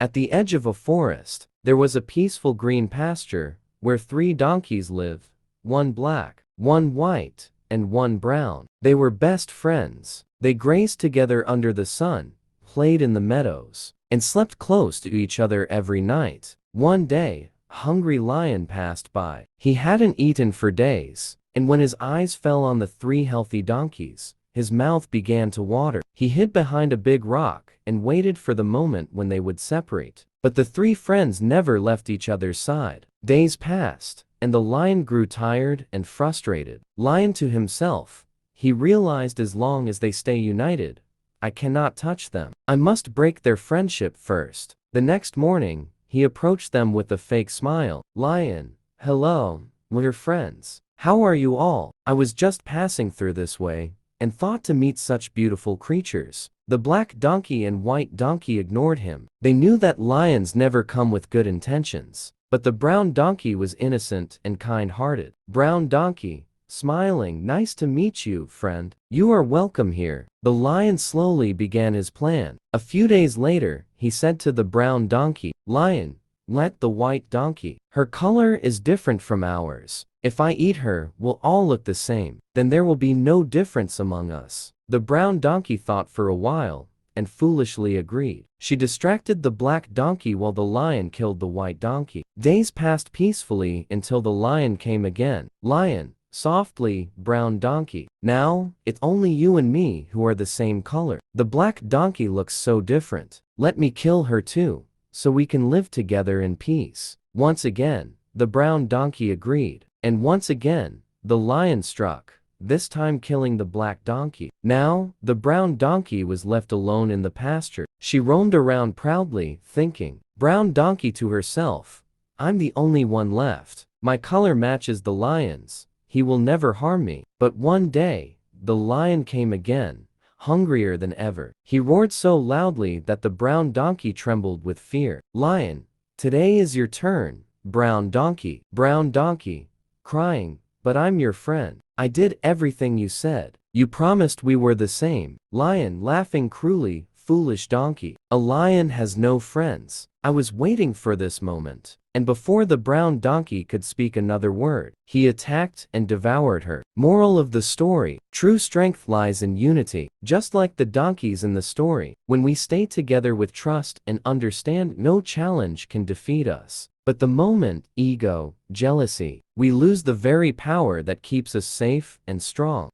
At the edge of a forest, there was a peaceful green pasture, where 3 donkeys lived, one black, one white, and one brown. They were best friends. They grazed together under the sun, played in the meadows, and slept close to each other every night. One day, a hungry lion passed by. He hadn't eaten for days, and when his eyes fell on the 3 healthy donkeys, his mouth began to water. He hid behind a big rock and waited for the moment when they would separate. But the 3 friends never left each other's side. Days passed, and the lion grew tired and frustrated. Lion to himself, he realized, as long as they stay united, I cannot touch them. I must break their friendship first. The next morning, he approached them with a fake smile. Lion, hello, we're friends. How are you all? I was just passing through this way, and thought to meet such beautiful creatures. The black donkey and white donkey ignored him. They knew that lions never come with good intentions. But the brown donkey was innocent and kind-hearted. Brown donkey, smiling, nice to meet you, friend. You are welcome here. The lion slowly began his plan. A few days later, he said to the brown donkey, Lion, let the white donkey. Her color is different from ours. If I eat her, we'll all look the same. Then there will be no difference among us. The brown donkey thought for a while, and foolishly agreed. She distracted the black donkey while the lion killed the white donkey. Days passed peacefully until the lion came again. Lion, softly, brown donkey. Now, it's only you and me who are the same color. The black donkey looks so different. Let me kill her too, so we can live together in peace. Once again, the brown donkey agreed. And once again, the lion struck, this time killing the black donkey. Now, the brown donkey was left alone in the pasture. She roamed around proudly, thinking, brown donkey to herself, I'm the only one left. My color matches the lion's. He will never harm me. But one day, the lion came again, hungrier than ever. He roared so loudly that the brown donkey trembled with fear. Lion, today is your turn, brown donkey. Brown donkey, crying, but I'm your friend. I did everything you said. You promised we were the same. Lion, laughing cruelly, foolish donkey. A lion has no friends. I was waiting for this moment. And before the brown donkey could speak another word, he attacked and devoured her. Moral of the story: true strength lies in unity. Just like the donkeys in the story, when we stay together with trust and understand, no challenge can defeat us. But the moment ego, jealousy, we lose the very power that keeps us safe and strong.